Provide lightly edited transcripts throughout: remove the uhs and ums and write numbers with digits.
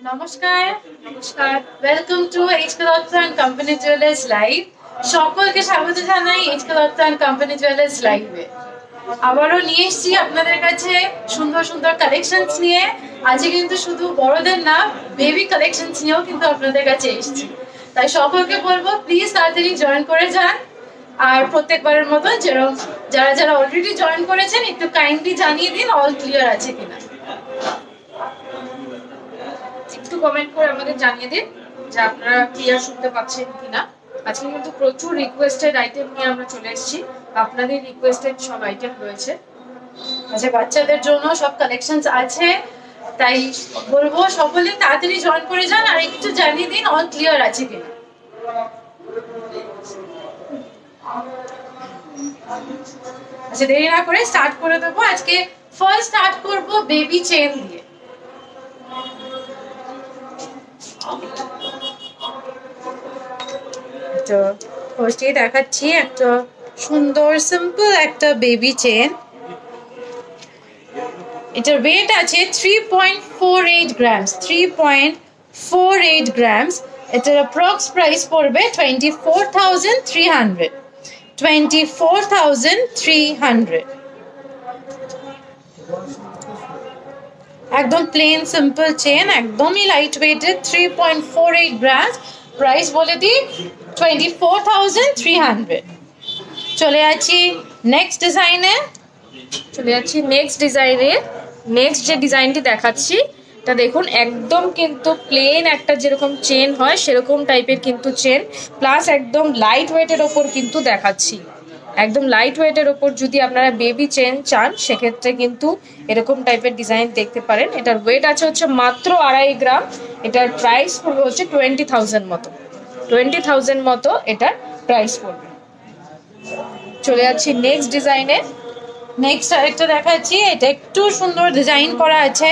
নমস্কার। নমস্কার, welcome to HK Dutta and company jewellers live. সকলকে স্বাগত জানাই HK Dutta and company jewellers লাইভে। আবারও নিয়ে এসেছি আপনাদের কাছে সুন্দর সুন্দর কালেকশনস নিয়ে। আজকে কিন্তু শুধু বড়দের না, বেবি কালেকশনস নিয়েও কিন্তু আপনাদের কাছে এসেছি। তাই সকলকে বলবো প্লিজ তাড়াতাড়ি জয়েন করে যান। আর প্রত্যেকবারের মতো যেরকম যারা যারা অলরেডি জয়েন করেছেন একটু কাইন্ডলি জানিয়ে দিন অল ক্লিয়ার আছে কিনা। একটু কমেন্ট করে আমাদের জানিয়ে দিন যে আপনারা ক্লিয়ার শুনতে পাচ্ছেন কিনা। আজকে কিন্তু প্রচুর রিকোয়েস্টেড আইটেম নিয়ে আমরা চলে এসেছি। আপনাদের রিকোয়েস্টেড সব আইটেম রয়েছে। আচ্ছা, বাচ্চাদের জন্য সব কালেকশনস আছে, তাই বলবো সকলে তাড়াতাড়ি জয়েন করে যান আর একটু জানিয়ে দিন অল ক্লিয়ার আছে কিনা। আচ্ছা, দেরি না করে স্টার্ট করে দেবো। আজকে ফার্স্ট স্টার্ট করব বেবি চেন দিয়ে। তো ফার্স্টে দেখাচ্ছি একটা সুন্দর সিম্পল একটা বেবি চেন। এটার ওয়েট আছে 3.48 গ্রামস। 3.48 গ্রামস। এটার অ্যাপ্রক্স প্রাইস পড়বে 24,300। 24,300। একদম প্লেন সিম্পল চেন, একদমই লাইট ওয়েটেড। 3.48 গ্রামস। প্রাইস বলে দিই 24,300। চলে যাচ্ছি নেক্সট ডিজাইনে। নেক্সট যে ডিজাইনটি দেখাচ্ছি তা দেখুন, একদম কিন্তু প্লেন একটা যেরকম চেন হয় সেরকম টাইপের কিন্তু চেন, প্লাস একদম লাইট ওয়েটের ওপর কিন্তু দেখাচ্ছি। একদম লাইট ওয়েটের ওপর যদি আপনারা বেবি চেন চান সেক্ষেত্রে কিন্তু এরকম টাইপের ডিজাইন দেখতে পারেন। এটার ওয়েট আছে হচ্ছে মাত্র 2.5 গ্রাম। এটার প্রাইস পড়বে হচ্ছে 20,000 মতো। 20,000 মতো এটার প্রাইস পড়বে। চলে যাচ্ছি নেক্সট ডিজাইনে। নেক্সট আরেকটা দেখাচ্ছি। এটা একটু সুন্দর ডিজাইন করা আছে,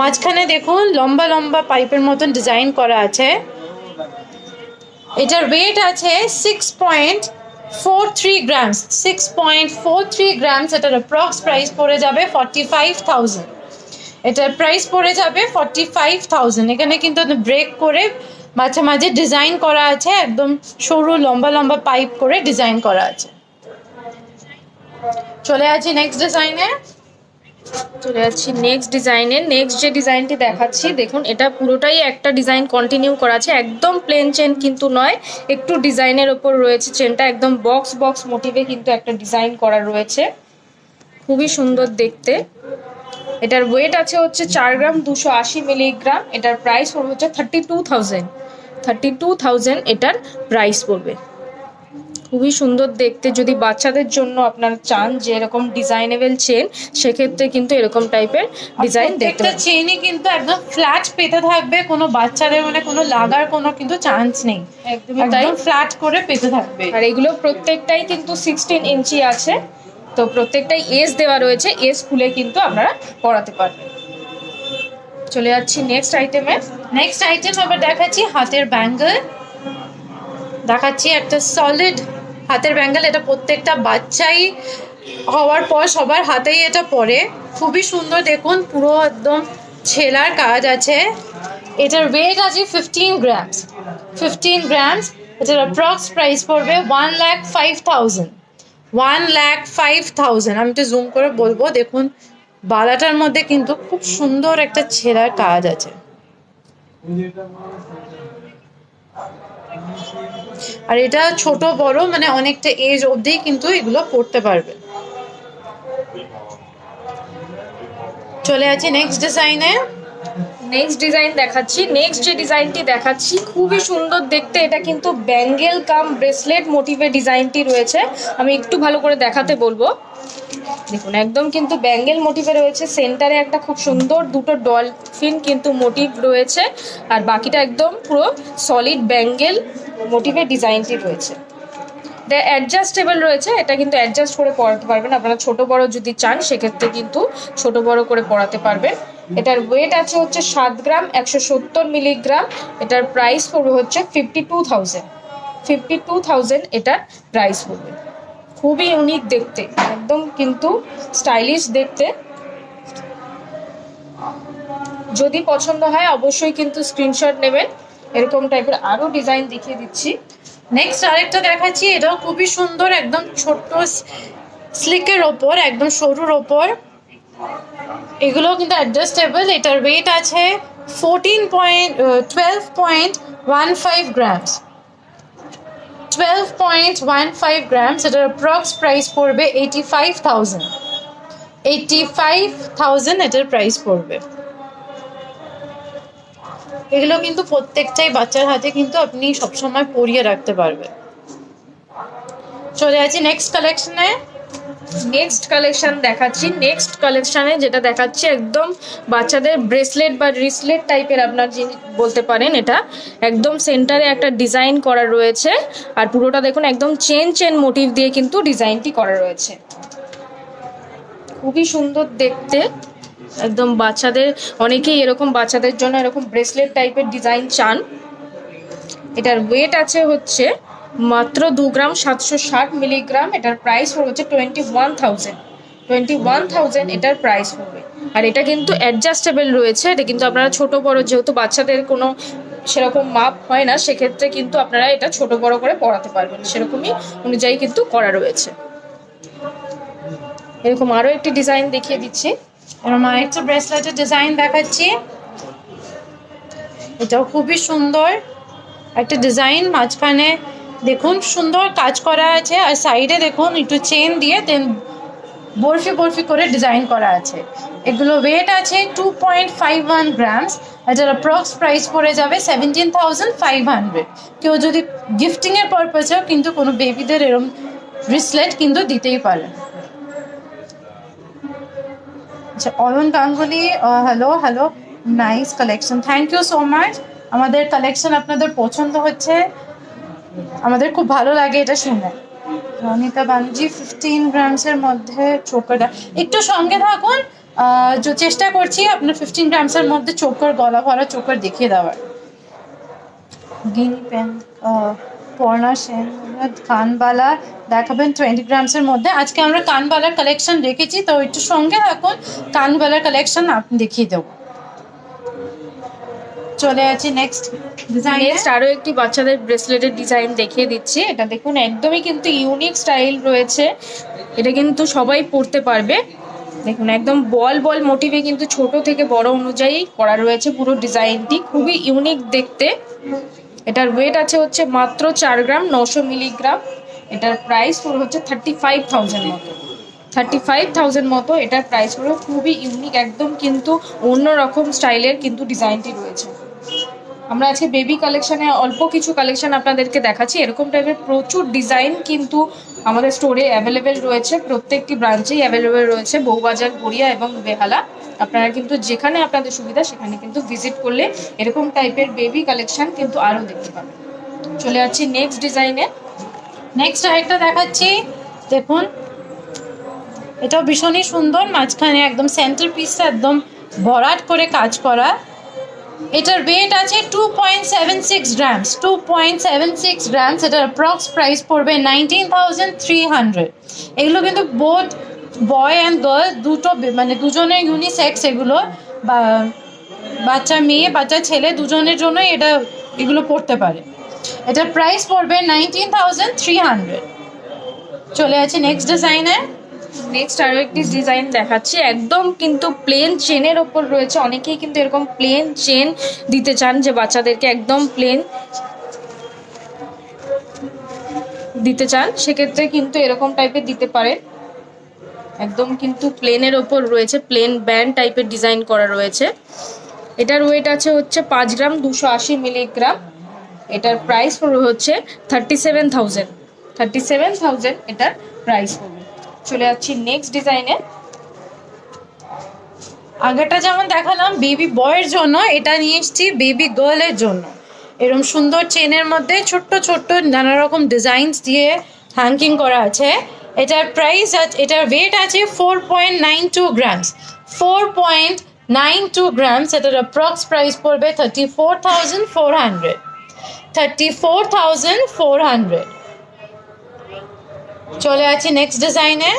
মাঝখানে দেখুন লম্বা লম্বা পাইপের মতন ডিজাইন করা আছে। এটার ওয়েট আছে 6.43 গ্রামস। 6.43 গ্রামস। এটার অ্যাপ্রক্স প্রাইস পড়ে যাবে 45,000। এটার প্রাইস পড়ে যাবে 45,000। এখানে কিন্তু ব্রেক করে মাঝে মাঝে ডিজাইন করা আছে, একদম সরু লম্বা লম্বা পাইপ করে ডিজাইন করা আছে। চলে যাচ্ছি নেক্সট ডিজাইনে। নেক্সট যে ডিজাইনটি দেখাচ্ছি দেখুন, এটা পুরোটাই একটা ডিজাইন কন্টিনিউ করা আছে। একদম প্লেন চেন কিন্তু নয়, একটু ডিজাইনের ওপর রয়েছে চেনটা। একদম বক্স বক্স মোটিভে কিন্তু একটা ডিজাইন করা রয়েছে, খুবই সুন্দর দেখতে। এটার ওয়েট আছে হচ্ছে 4 গ্রাম 280 মিলিগ্রাম। এটার প্রাইস পড়বে হচ্ছে 32,000। 32,000 এটার প্রাইস পড়বে। খুবই সুন্দর দেখতে। যদি বাচ্চাদের জন্য আপনারা চান যে এরকম ডিজাইনেবল চেন, সেক্ষেত্রে কিন্তু এরকম টাইপের ডিজাইন দেখতে পাবেন। চেনই কিন্তু একদম ফ্ল্যাট পেতে থাকবে, কোনো বাচ্চাদের মানে কোনো লাগার কোনো কিন্তু চান্স নেই। একদমই তাই, ফ্ল্যাট করে পেতে থাকবে। আর এগুলো প্রত্যেকটাই কিন্তু 16 ইঞ্চি আছে। তো প্রত্যেকটাই এজ দেওয়া রয়েছে, এজ খুলে কিন্তু আপনারা পরাতে পারবেন। চলে যাচ্ছি নেক্সট আইটেম আবার দেখাচ্ছি হাতের ব্যাঙ্গেল। দেখাচ্ছি একটা সলিড হাতের ব্যাঙ্গেল। এটা প্রত্যেকটা বাচ্চাই হওয়ার পর সবার হাতেই এটা পরে। খুবই সুন্দর দেখুন, পুরো একদম ছেলার কাজ আছে। এটার ওয়েট আছে 15 গ্রামস। 15 গ্রামস। এটার অ্যাপ্রক্স প্রাইস পড়বে 1,05,000। 1,05,000। আমি একটু জুম করে বলবো, দেখুন বালাটার মধ্যে কিন্তু খুব সুন্দর একটা ছেলার কাজ আছে। আর এটা ছোট বড় মানে অনেকটা এজ অবধি কিন্তু এগুলো পড়তে পারবে। চলে যাচ্ছি নেক্সট ডিজাইন দেখাচ্ছি। নেক্সট যে ডিজাইনটি দেখাচ্ছি খুবই সুন্দর দেখতে। এটা কিন্তু ব্যাঙ্গেল কাম ব্রেসলেট মোটিভে ডিজাইনটি রয়েছে। আমি একটু ভালো করে দেখাতে বলবো। দেখুন একদম কিন্তু ব্যাঙ্গেল মোটিভে রয়েছে। সেন্টারে একটা খুব সুন্দর দুটো ডলফিন কিন্তু মোটিভ রয়েছে, আর বাকিটা একদম পুরো সলিড ব্যাঙ্গেল মোটিভে ডিজাইনটি রয়েছে। এটা অ্যাডজাস্টেবল রয়েছে, এটা কিন্তু অ্যাডজাস্ট করে পরাতে পারবেন। আপনারা ছোট বড় যদি চান সেক্ষেত্রে কিন্তু ছোট বড় করে পরাতে পারবেন। এটার ওয়েট আছে হচ্ছে 7 গ্রাম 170 মিলিগ্রাম। এটার প্রাইস পড়বে হচ্ছে 52,000। 52,000 এটার প্রাইস পড়বে। খুবই ইউনিক দেখতে, একদম কিন্তু স্টাইলিশ দেখতে। যদি পছন্দ হয় অবশ্যই কিন্তু স্ক্রিনশট নেবেন। এরকম টাইপের আরো ডিজাইন দেখিয়ে দিচ্ছি। নেক্সট আরেকটা দেখাচ্ছি, এটাও খুবই সুন্দর, একদম ছোট্ট স্লিকের ওপর, একদম সরুর ওপর। এগুলো কিন্তু অ্যাডজাস্টেবল। এটার ওয়েট আছে 12.15 গ্রামস। 12.15 গ্রামস। এটার অ্যাপ্রক্স প্রাইস পড়বে 85,000। 85,000 এটার প্রাইস পড়বে। এগুলো কিন্তু প্রত্যেকটাই বাচ্চার হাতে কিন্তু আপনি সবসময় পরিয়ে রাখতে পারবেন। চলে যাচ্ছি নেক্সট কালেকশনে। নেক্সট কালেকশন দেখাচ্ছি। নেক্সট কালেকশনে যেটা দেখাচ্ছি একদম বাচ্চাদের ব্রেসলেট বা রিসলেট টাইপের আপনার বলতে পারেন। এটা একদম সেন্টারে একটা ডিজাইন করা রয়েছে, আর পুরোটা দেখুন একদম চেন চেন মোটিভ দিয়ে কিন্তু ডিজাইনটি করা রয়েছে। খুবই সুন্দর দেখতে, একদম বাচ্চাদের, অনেকেই এরকম বাচ্চাদের জন্য এরকম ব্রেসলেট টাইপের ডিজাইন চান। এটার ওয়েট আছে হচ্ছে মাত্র 2 গ্রাম 760 মিলিগ্রাম। এটার প্রাইস হচ্ছে 21,000 এটার প্রাইস পড়বে। আর এটা কিন্তু অ্যাডজাস্টেবল রয়েছে। এটা কিন্তু আপনারা ছোট বড়, যেহেতু বাচ্চাদের কোনো সেরকম মাপ হয় না, সেক্ষেত্রে কিন্তু আপনারা এটা ছোট বড় করে পরাতে পারবেন, সেরকমই অনুযায়ী কিন্তু করা রয়েছে। এরকম আরো একটি ডিজাইন দেখিয়ে দিচ্ছি। এরকম আরেকটা ব্রেসলেটের ডিজাইন দেখাচ্ছি। এটাও খুবই সুন্দর একটা ডিজাইন। মাঝখানে দেখুন সুন্দর কাজ করা আছে, আর সাইডে দেখুন একটু চেন দিয়ে দেন বরফি বরফি করে ডিজাইন করা আছে। এগুলো ওয়েট আছে 2.51 গ্রামস। এটার অ্যাপ্রক্স প্রাইস পড়ে যাবে 17,500। কেউ যদি গিফটিংয়ের পারপাসেও কিন্তু কোনো বেবিদের এরকম ব্রেসলেট কিন্তু দিতেই পারে। আচ্ছা, Ayan Ganguly, hello hello, nice collection, thank you so much. আমাদের কালেকশন আপনাদের পছন্দ হচ্ছে, আমাদের খুব ভালো লাগে এটা শুনে। রনিতা বানজি 15 গ্রামসের মধ্যে চোকারটা, একটু সঙ্গে থাকুন। চেষ্টা করছি আপনার 15 গ্রামসের মধ্যে চোকার, গলা ভরা চোকার দেখিয়ে দেওয়ার। গিনি পেন, পর্ণা সেন, কানবালা দেখাবেন 20 গ্রামসের মধ্যে। আজকে আমরা কানবালার কালেকশন রেখেছি, তো একটু সঙ্গে থাকুন, কানবালার কালেকশন আপনি দেখিয়ে দেবো। চলে যাচ্ছি নেক্সট ডিজাইন। নেক্সট আরো একটি বাচ্চাদের ব্রেসলেটের ডিজাইন দেখিয়ে দিচ্ছি। এটা দেখুন একদমই কিন্তু ইউনিক স্টাইল রয়েছে। এটা কিন্তু সবাই পরতে পারবে। দেখুন একদম বল বল মোটিভে কিন্তু ছোট থেকে বড় অনুযায়ী করা রয়েছে পুরো ডিজাইনটি, খুবই ইউনিক দেখতে। এটার ওয়েট আছে হচ্ছে মাত্র 4 গ্রাম 900 মিলিগ্রাম। এটার প্রাইস পুরো হচ্ছে 35,000 মতো। 35,000 মতো এটার প্রাইস পুরো। খুবই ইউনিক, একদম কিন্তু অন্যরকম স্টাইলের কিন্তু ডিজাইনটি রয়েছে। আমরা আজকে বেবি কালেকশনে অল্প কিছু কালেকশন আপনাদেরকে দেখাচ্ছি। এরকম টাইপের প্রচুর ডিজাইন কিন্তু আমাদের স্টোরে অ্যাভেলেবেল রয়েছে, প্রত্যেকটি ব্রাঞ্চেই অ্যাভেলেবেল রয়েছে, বউবাজার, গড়িয়া এবং বেহালা। আপনারা কিন্তু যেখানে আপনাদের সুবিধা সেখানে কিন্তু ভিজিট করলে এরকম টাইপের বেবি কালেকশন কিন্তু আরও দেখতে পাবেন। চলে যাচ্ছি নেক্সট ডিজাইনে। নেক্সট আরেকটা দেখাচ্ছি, দেখুন এটাও ভীষণই সুন্দর। মাঝখানে একদম সেন্টার পিসটা একদম ভরাট করে কাজ করা। এটার ওয়েট আছে 2.76 গ্রামস। 2.76 গ্রামস। এটার অ্যাপ্রক্স প্রাইস পড়বে 19,300। এগুলো কিন্তু বোথ বয় অ্যান্ড গার্ল দুটো, মানে দুজনের ইউনিসেক্স এগুলো, বা বাচ্চা মেয়ে বাচ্চা ছেলে দুজনের জন্যই এগুলো পড়তে পারে। এটার প্রাইস পড়বে 19,300। চলে আছে নেক্সট ডিজাইনে। নেক্সট আরো একটি ডিজাইন দেখাচ্ছি। একদম কিন্তু প্লেন চেনের ওপর রয়েছে। অনেকেই কিন্তু এরকম প্লেন চেন দিতে চান, যে বাচ্চাদেরকে একদম প্লেন দিতে চান, সেক্ষেত্রে কিন্তু এরকম টাইপের দিতে পারে। একদম কিন্তু প্লেনের ওপর রয়েছে, প্লেন ব্যান্ড টাইপের ডিজাইন করা রয়েছে। এটার ওয়েট আছে হচ্ছে 5 গ্রাম 280 মিলিগ্রাম। এটার প্রাইস পড়বে হচ্ছে 37,000। 37,000 এটার প্রাইস পড়বে। চলে যাচ্ছি নেক্সট ডিজাইনে। আগেরটা যেমন দেখালাম বেবি বয়ের জন্য, এটা নিয়ে এসেছি বেবি গার্লের জন্য। এরকম সুন্দর চেনের মধ্যে ছোট্ট ছোট্ট নানা রকম ডিজাইনস দিয়ে হ্যাঙ্কিং করা আছে। এটার প্রাইস, এটার ওয়েট আছে 4.92 গ্রামস। 4.92 গ্রামস। এটার অ্যাপ্রক্স প্রাইস পড়বে 34,400। 34,400। চলে আছি নেক্সট ডিজাইনে।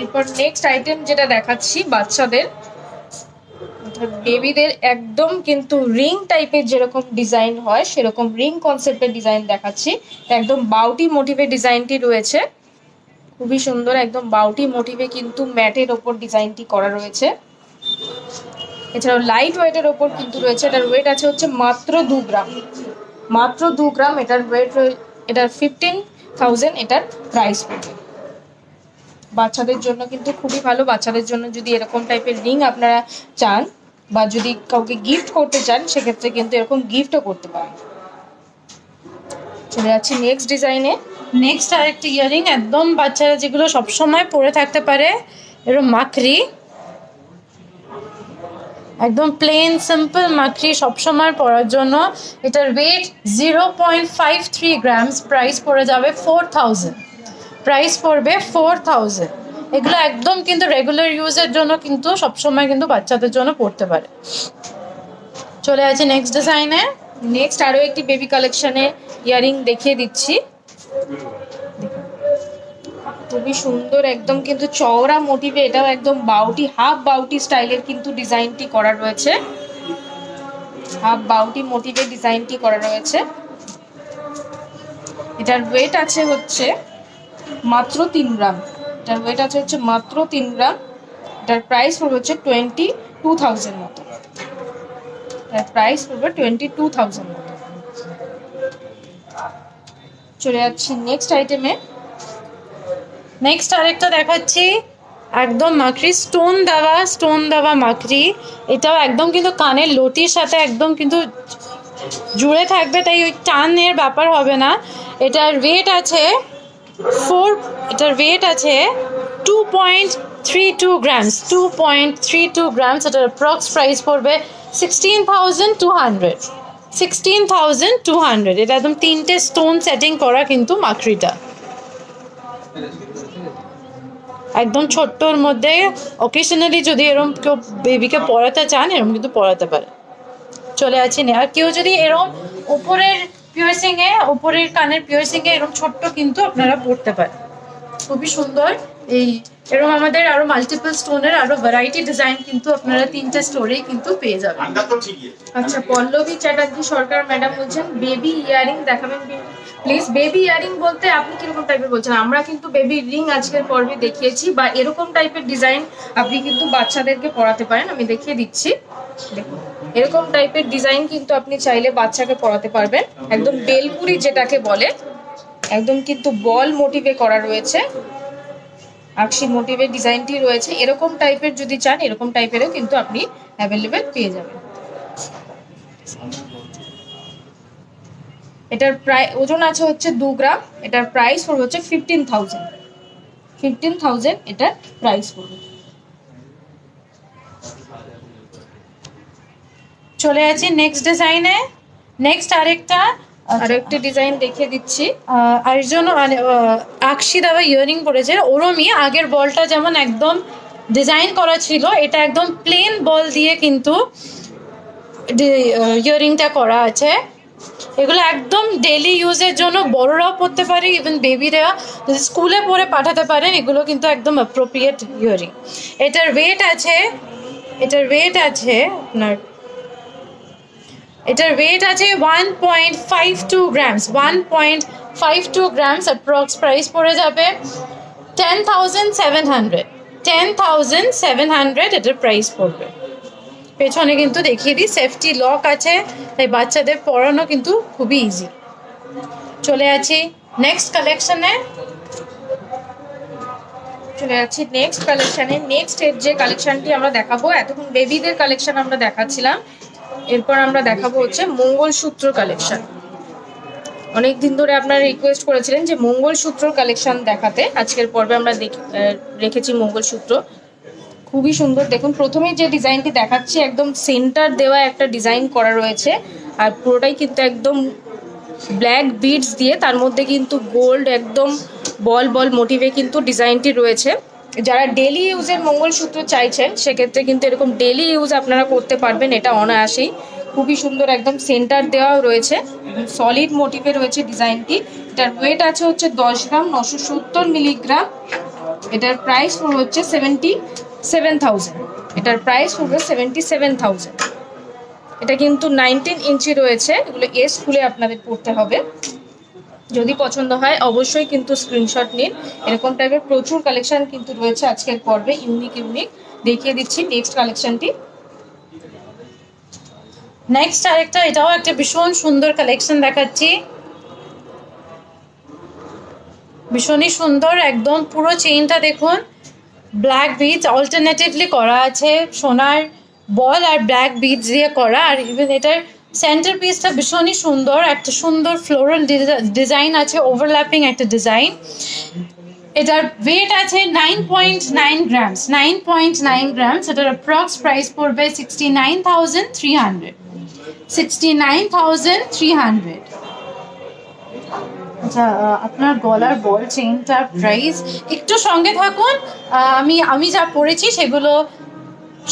এরপর নেক্সট আইটেম যেটা দেখাচ্ছি বাচ্চাদের, বেবিদের একদম কিন্তু রিং টাইপের যেরকম ডিজাইন হয় সেরকম রিং কনসেপ্টের ডিজাইন দেখাচ্ছি। একদম বাউটি মোটিভের ডিজাইনটি রয়েছে, খুবই সুন্দর একদম বাউটি মোটিভে কিন্তু ম্যাটের ওপর ডিজাইনটি করা রয়েছে। এছাড়াও লাইট ওয়েটের ওপর কিন্তু রয়েছে। এটার ওয়েট আছে হচ্ছে মাত্র 2 গ্রাম, মাত্র 2 গ্রাম এটার ওয়েট। এটার 15,000 এটার প্রাইস পড়বে। বাচ্চাদের জন্য কিন্তু খুবই ভালো। বাচ্চাদের জন্য যদি এরকম টাইপের রিং আপনারা চান বা যদি কাউকে গিফট করতে চান সেক্ষেত্রে কিন্তু এরকম গিফটও করতে পারেন। চলে যাচ্ছি নেক্সট ডিজাইনে। নেক্সট আরেকটি ইয়ারিং, একদম বাচ্চারা যেগুলো সবসময় পরে থাকতে পারে, এরকম মাকড়ি, একদম প্লেন সিম্পল মাকড়ি সবসময় পরার জন্য। এটার ওয়েট 0.53 গ্রামস, প্রাইস পড়ে যাবে 4,000, প্রাইস পড়বে 4,000। এগুলো একদম কিন্তু রেগুলার ইউজের জন্য কিন্তু সবসময় কিন্তু বাচ্চাদের জন্য পড়তে পারে। চলে আছে নেক্সট ডিজাইনে। নেক্সট আরও একটি বেবি কালেকশনে ইয়ারিং দেখিয়ে দিচ্ছি। খুবই সুন্দর একদম কিন্তু চওড়া মোটিভে, এটাও একদম বাউটি হাফ বাউটি স্টাইলের কিন্তু ডিজাইনটি করা রয়েছে, হাফ বাউটি মোটিভে ডিজাইনটি করা রয়েছে। এটার ওয়েট আছে হচ্ছে মাত্র 3 গ্রাম, এটার ওয়েট আছে হচ্ছে মাত্র 3 গ্রাম। এটার প্রাইস পড়বে হচ্ছে 22,000 মতো, এটার প্রাইস পড়বে 22,000 মতো। চলে যাচ্ছি নেক্সট আইটেমে। নেক্সট আরেকটা দেখাচ্ছি, একদম মাকড়ি স্টোন দেওয়া মাকড়ি। এটাও একদম কিন্তু কানের লতির সাথে একদম কিন্তু জুড়ে থাকবে, তাই ওই টানের ব্যাপার হবে না। এটার ওয়েট আছে 2.32 গ্রামস, 2.32 গ্রামস। এটার অ্যাপ্রক্স প্রাইস পড়বে 16,200, 16,200। এটা একদম 3টে স্টোন সেটিং করা কিন্তু মাকড়িটা, একদম ছোট্টর মধ্যে। অকেশনালি যদি এরকম কেউ বেবিকে পড়াতে চান এরকম কিন্তু পড়াতে পারে। চলে আছি না, আর কেউ যদি এরকম উপরের উপরের কানের পিয়ার্সিংয়ে এরকম ছোট্ট কিন্তু আপনারা পড়তে পারেন, খুবই সুন্দর। এরকম আমাদের আরো মাল্টিপল স্টোনের আরো ভ্যারাইটি ডিজাইন কিন্তু আপনারা 3টে স্টোরেই কিন্তু পেয়ে যাবেন। আচ্ছা, পল্লবী চ্যাটার্জি সরকার ম্যাডাম বলছেন বেবি ইয়ারিং দেখাবেন প্লিজ। বেবি ইয়ারিং বলতে আপনি কিরকম টাইপের বলছেন? আমরা কিন্তু বেবি রিং আজকের পর্বে দেখিয়েছি, বা এরকম টাইপের ডিজাইন আপনি কিন্তু বাচ্চাদেরকে পড়াতে পারেন। আমি দেখিয়ে দিচ্ছি, দেখুন এরকম টাইপের ডিজাইন কিন্তু আপনি চাইলে বাচ্চাকে পড়াতে পারবেন। একদম বেলপুরি যেটাকে বলে, একদম কিন্তু বল মোটিভে করা রয়েছে, আকশি মোটিভের ডিজাইনটি রয়েছে। এরকম টাইপের যদি চান এরকম টাইপেরও কিন্তু আপনি অ্যাভেলেবেল পেয়ে যাবেন। এটার ওজন আছে হচ্ছে 2 গ্রাম। এটার প্রাইস পড়বে হচ্ছে 15,000, 15,000 এটার প্রাইস পড়বে। চলে আছি নেক্সট ডিজাইনে। নেক্সট আরেকটা ডিজাইন দেখিয়ে দিচ্ছি। আরেকজন আকশি দেওয়া ইয়ারিং পড়েছে, ওরমই আগের বলটা যেমন একদম ডিজাইন করা ছিল, এটা একদম প্লেন বল দিয়ে কিন্তু ইয়ারিংটা করা আছে। এগুলো একদম ডেলি ইউজের জন্য বড়রাও পড়তে পারে, ইভেন বেবিরা যদি স্কুলে পরে পাঠাতে পারেন, এগুলো কিন্তু একদম অ্যাপ্রোপ্রিয়েট ইয়ারিং। এটার ওয়েট আছে আপনার, এটার ওয়েট আছে 1.52 গ্রামস, 1.52 গ্রামস। অ্যাপ্রক্স প্রাইস পড়ে যাবে 10,700, 10,700 এটার প্রাইস পড়বে। পেছনে কিন্তু দেখিয়ে দিই সেফটি লক আছে, তাই বাচ্চাদের পড়ানো কিন্তু খুবই ইজি। চলে আছি নেক্সট কালেকশনে। নেক্সট এর যে কালেকশনটি আমরা দেখাবো, এতক্ষণ বেবিদের কালেকশন আমরা দেখাচ্ছিলাম, এরপর আমরা দেখাবো হচ্ছে মঙ্গলসূত্র কালেকশন। অনেক দিন ধরে আপনারা রিকোয়েস্ট করেছিলেন যে মঙ্গলসূত্র কালেকশন দেখাতে, আজকের পর্বে আমরা রেখেছি মঙ্গলসূত্র। খুবই সুন্দর, দেখুন প্রথমেই যে ডিজাইনটি দেখাচ্ছি একদম সেন্টার দেওয়া একটা ডিজাইন করা রয়েছে, আর পুরোটাই কিন্তু একদম ব্ল্যাক বিডস দিয়ে, তার মধ্যে কিন্তু গোল্ড একদম বল বল মোটিভে কিন্তু ডিজাইনটি রয়েছে। যারা ডেলি ইউজের মঙ্গলসূত্র চাইছেন সেক্ষেত্রে কিন্তু এরকম ডেলি ইউজ আপনারা করতে পারবেন, এটা অনায়াসেই। খুবই সুন্দর একদম সেন্টার দেওয়াও রয়েছে, সলিড মোটিভে রয়েছে ডিজাইনটি। এটার ওয়েট আছে হচ্ছে 10 গ্রাম, 970 মিলিগ্রাম। এটার প্রাইস হচ্ছে 7,000। এটার প্রাইস পড়বে 77,000। এটা কিন্তু 19 ইঞ্চি রয়েছে, এগুলো এস খুলে আপনাদের পড়তে হবে। যদি পছন্দ হয় অবশ্যই কিন্তু স্ক্রিনশট নিন। এরকম টাইপের প্রচুর কালেকশন কিন্তু রয়েছে আজকের পর্বে, ইউনিক ইউনিক। দেখিয়ে দিচ্ছি নেক্সট কালেকশনটি। নেক্সট আরেকটা, এটাও একটা ভীষণ সুন্দর কালেকশন দেখাচ্ছি। ভীষণই সুন্দর, একদম পুরো চেইনটা দেখুন ব্ল্যাক বিডস অল্টারনেটিভলি করা আছে, সোনার বল আর ব্ল্যাক বিডস দিয়ে করা। আর ইভেন এটার সেন্টার পিসটা ভীষণই সুন্দর, একটা সুন্দর ফ্লোরাল ডিজাইন আছে, ওভারল্যাপিং একটা ডিজাইন। এটার ওয়েট আছে 9.9 গ্রামস, 9.9 গ্রামস। এটার অ্যাপ্রক্স প্রাইস পড়বে 69,300, 69,300। আচ্ছা, আপনার গলার বল চেইনটার প্রাইস একটু সঙ্গে থাকুন, আমি যা পড়েছি সেগুলো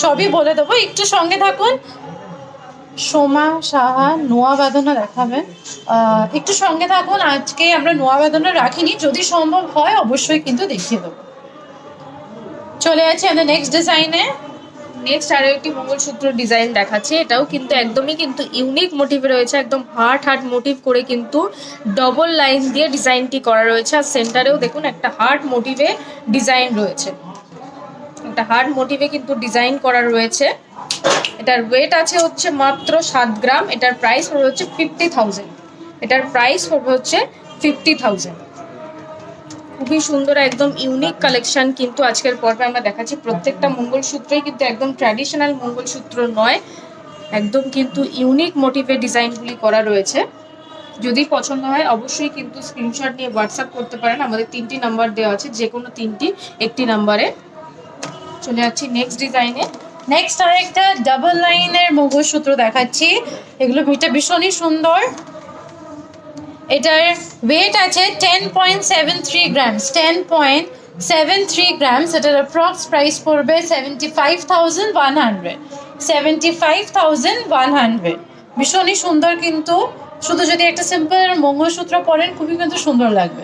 সবই বলে দেবো, একটু সঙ্গে থাকুন। সোমা সাহা নোয়া বাঁধানো দেখাবেন, একটু সঙ্গে থাকুন। আজকে আমরা নোয়া বাঁধানো রাখিনি, যদি সম্ভব হয় অবশ্যই কিন্তু দেখিয়ে দেবো। চলে যাচ্ছি আমাদের নেক্সট ডিজাইনে। নেক্সট আরো একটি মঙ্গলসূত্র ডিজাইন দেখাচ্ছে, এটাও কিন্তু একদমই কিন্তু ইউনিক মোটিভে রয়েছে, একদম হার্ট হার্ট মোটিভ করে কিন্তু ডবল লাইন দিয়ে ডিজাইনটি করা রয়েছে। আর সেন্টারেও দেখুন একটা হার্ট মোটিভে ডিজাইন রয়েছে, একটা হার্ট মোটিভে কিন্তু ডিজাইন করা রয়েছে। এটার ওয়েট আছে হচ্ছে মাত্র 7 গ্রাম। এটার প্রাইস পড়বে হচ্ছে 50,000। এটার প্রাইস পড়বে হচ্ছে 50,000। খুবই সুন্দর একদম ইউনিক কালেকশন কিন্তু আজকের পর্বে আমরা দেখাচ্ছি। প্রত্যেকটা মঙ্গলসূত্রই কিন্তু একদম ট্র্যাডিশনাল মঙ্গলসূত্র নয়, একদম কিন্তু ইউনিক মোটিভে ডিজাইনগুলি করা রয়েছে। যদি পছন্দ হয় অবশ্যই কিন্তু স্ক্রিনশট নিয়ে হোয়াটসঅ্যাপ করতে পারেন, আমাদের 3টি নাম্বার দেওয়া আছে, যে কোনো 3টি একটি নাম্বারে। চলে যাচ্ছি নেক্সট ডিজাইনে। নেক্সট আরেকটা ডাবল লাইনের মঙ্গলসূত্র দেখাচ্ছি, এগুলো এটা ভীষণই সুন্দর। এটার ওয়েট আছে 10.73 গ্রামস, 10.73 গ্রামস। এটার অ্যাপ্রক্স প্রাইস পড়বে 75,100, 75,100। ভীষণই সুন্দর কিন্তু, শুধু যদি একটা সিম্পল মঙ্গলসূত্র পরেন খুবই কিন্তু সুন্দর লাগবে।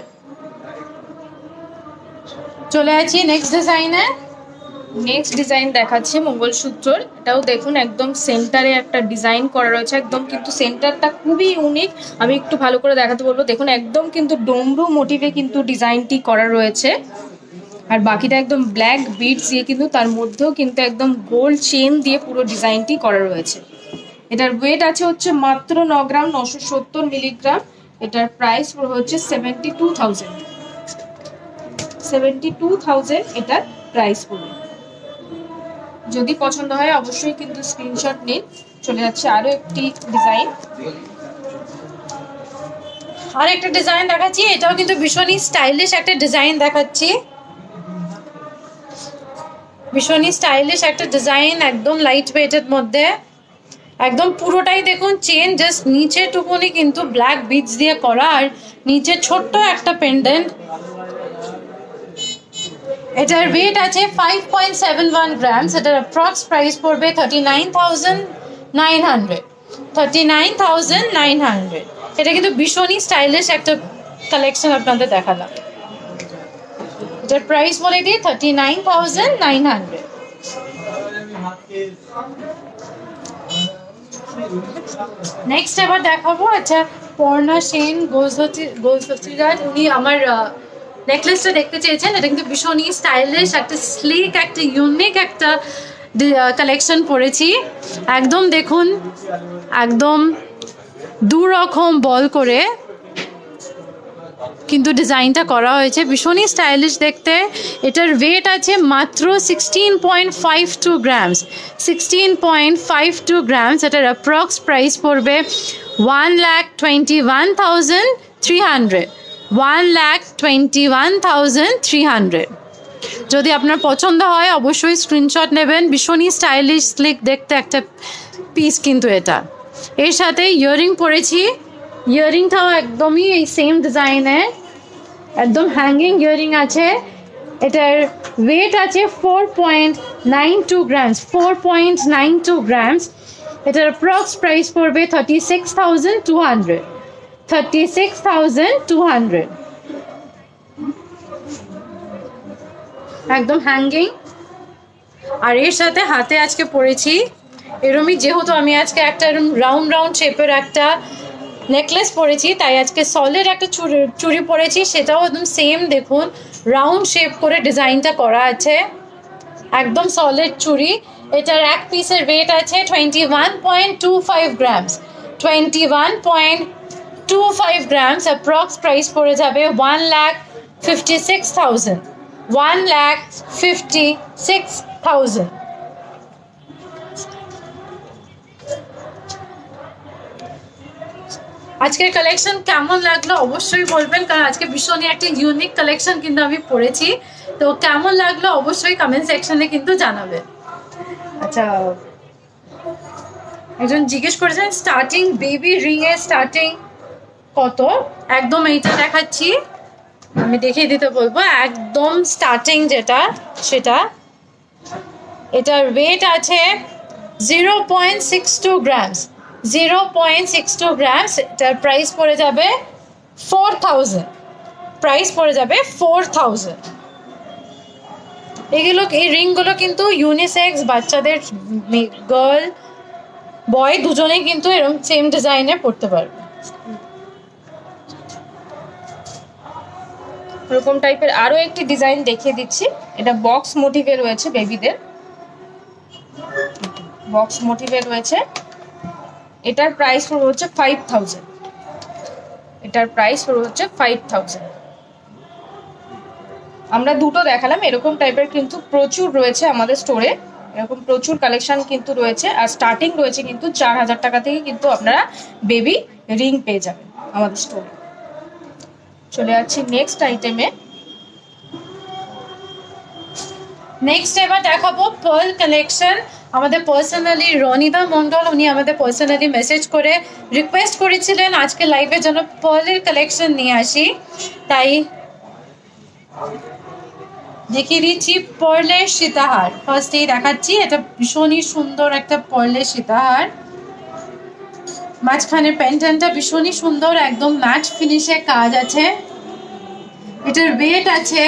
চলে আছি নেক্সট ডিজাইনে। নেক্সট ডিজাইন দেখাচ্ছে মঙ্গলসূত্রর, এটাও দেখুন একদম সেন্টারে একটা ডিজাইন করা রয়েছে, একদম কিন্তু সেন্টারটা খুবই ইউনিক। আমি একটু ভালো করে দেখাতে বলবো, দেখুন একদম কিন্তু ডমরু মোটিভে কিন্তু ডিজাইনটি করা রয়েছে। আর বাকিটা একদম ব্ল্যাক বিডস দিয়ে কিন্তু তার মধ্যেও কিন্তু একদম গোল্ড চেন দিয়ে পুরো ডিজাইনটি করা রয়েছে। এটার ওয়েট আছে হচ্ছে মাত্র 9 গ্রাম, 970 মিলিগ্রাম। এটার প্রাইস হচ্ছে 72,000, 72,000 এটার প্রাইস পড়বে। যদি পছন্দ হয় অবশ্যই কিন্তু স্ক্রিনশট নিন। চলে যাচ্ছে আরো একটি ডিজাইন। আর একটা ডিজাইন দেখাচ্ছি, এটাও কিন্তু ভীষণই স্টাইলিশ একটা ডিজাইন দেখাচ্ছি, ভীষণই স্টাইলিশ একটা ডিজাইন, একদম লাইট ওয়েটের মধ্যে। একদম পুরোটাই দেখুন চেন, জাস্ট নিচেটুকুনি কিন্তু ব্ল্যাক বিডস দিয়ে করা, আর নিচে ছোট্ট একটা পেন্ডেন্ট। এটার ওয়েট আছে 5.71 গ্রামস। এটার অ্যাপ্রক্স প্রাইস পড়বে 39,900, 39,900। এটা কিন্তু ভীষণই স্টাইলিশ একটা কালেকশন আপনাদের দেখালাম। এটার প্রাইস বলে দিই 39,900। নেক্সট এবার দেখাবো, আচ্ছা পর্ণা সেন গোলসতিরাজ, উনি আমার নেকলেসটা দেখতে চেয়েছেন। এটা কিন্তু ভীষণই স্টাইলিশ একটা স্লিক একটা ইউনিক একটা কালেকশন পরেছি। একদম দেখুন একদম দু রকম বল করে কিন্তু ডিজাইনটা করা হয়েছে, ভীষণই স্টাইলিশ দেখতে। এটার ওয়েট আছে মাত্র 16.52 গ্রামস, 16.52 গ্রামস। এটার অ্যাপ্রক্স প্রাইস পড়বে 1,21,300, 1,21,300। যদি আপনার পছন্দ হয় অবশ্যই স্ক্রিনশট নেবেন। ভীষণই স্টাইলিশ স্লিক দেখতে একটা পিস কিন্তু এটা। এর সাথে ইয়াররিং পরেছি, ইয়াররিংটাও একদমই এই সেম ডিজাইনের, একদম হ্যাঙ্গিং ইয়াররিং আছে। এটার ওয়েট আছে 4.92 গ্রামস, 4.92 গ্রামস। এটার অ্যাপ্রক্স প্রাইস পড়বে 36,200, 36,200। একদম হ্যাঙ্গিং। আর এর সাথে হাতে আজকে পরেছি এরমই, যেহেতু আমি আজকে একটা এরম রাউন্ড রাউন্ড শেপের একটা নেকলেস পরেছি, তাই আজকে সলিড একটা চুড়ি পরেছি, সেটাও একদম সেম দেখুন রাউন্ড শেপ করে ডিজাইনটা করা আছে, একদম সলিড চুড়ি। এটার এক পিসের ওয়েট আছে 21.25 গ্রামস, 21.25 গ্রামস। অ্যাপ্রক্স প্রাইস পড়ে যাবে 1,56,000, 1,56,000। আজকের কালেকশন কেমন লাগলো অবশ্যই বলবেন, কারণ আজকে ভীষণই একটা ইউনিক কালেকশন কিন্তু আমি পড়েছি। তো কেমন লাগলো অবশ্যই কমেন্ট সেকশনে কিন্তু জানাবেন। আচ্ছা, একজন জিজ্ঞেস করেছেন স্টার্টিং বেবি রিং এর স্টার্টিং কত। একদম এইটা দেখাচ্ছি, আমি দেখিয়ে দিতে বলবো। একদম স্টার্টিং যেটা সেটা, এটার ওয়েট আছে 0.62 গ্রামস, 0.62 গ্রামস। এটার প্রাইস পড়ে যাবে 4,000, প্রাইস পড়ে যাবে 4,000। এগুলো, এই রিংগুলো কিন্তু ইউনিসেক্স, বাচ্চাদের, গার্ল বয় দুজনেই কিন্তু এরকম সেম ডিজাইনে পড়তে পারবে। এরকম টাইপের আরো একটি ডিজাইন দেখিয়ে দিচ্ছি। এটা বক্স মোটিভে রয়েছে, বেবিদের বক্স মোটিভে রয়েছে। এটার প্রাইস পড়বে হচ্ছে 5,000, এটার প্রাইস পড়বে হচ্ছে 5,000। আমরা দুটো দেখালাম, এরকম টাইপের কিন্তু প্রচুর রয়েছে আমাদের স্টোরে, এরকম প্রচুর কালেকশন কিন্তু রয়েছে। আর স্টার্টিং রয়েছে কিন্তু 4,000 টাকা থেকে কিন্তু আপনারা বেবি রিং পেয়ে যাবেন আমাদের স্টোরে। চলে যাচ্ছি নেক্সট আইটেমে। নেক্সট এবার দেখাবো পার্ল কালেকশন। আমাদের পার্সোনালি রনিদা মন্ডল, উনি আমাদের পার্সোনালি মেসেজ করে রিকোয়েস্ট করেছিলেন আজকে লাইভের জন্য পার্লের কালেকশন নিয়ে আসি, তাই দেখিয়ে দিচ্ছি পার্লের সীতাহার। ফার্স্টেই দেখাচ্ছি, এটা ভীষণই সুন্দর একটা পার্লের সীতাহার। মাঝখানের প্যান্টানটা ভীষণই সুন্দর, একদম ম্যাট ফিনিশে কাজ আছে। এটার ওয়েট আছে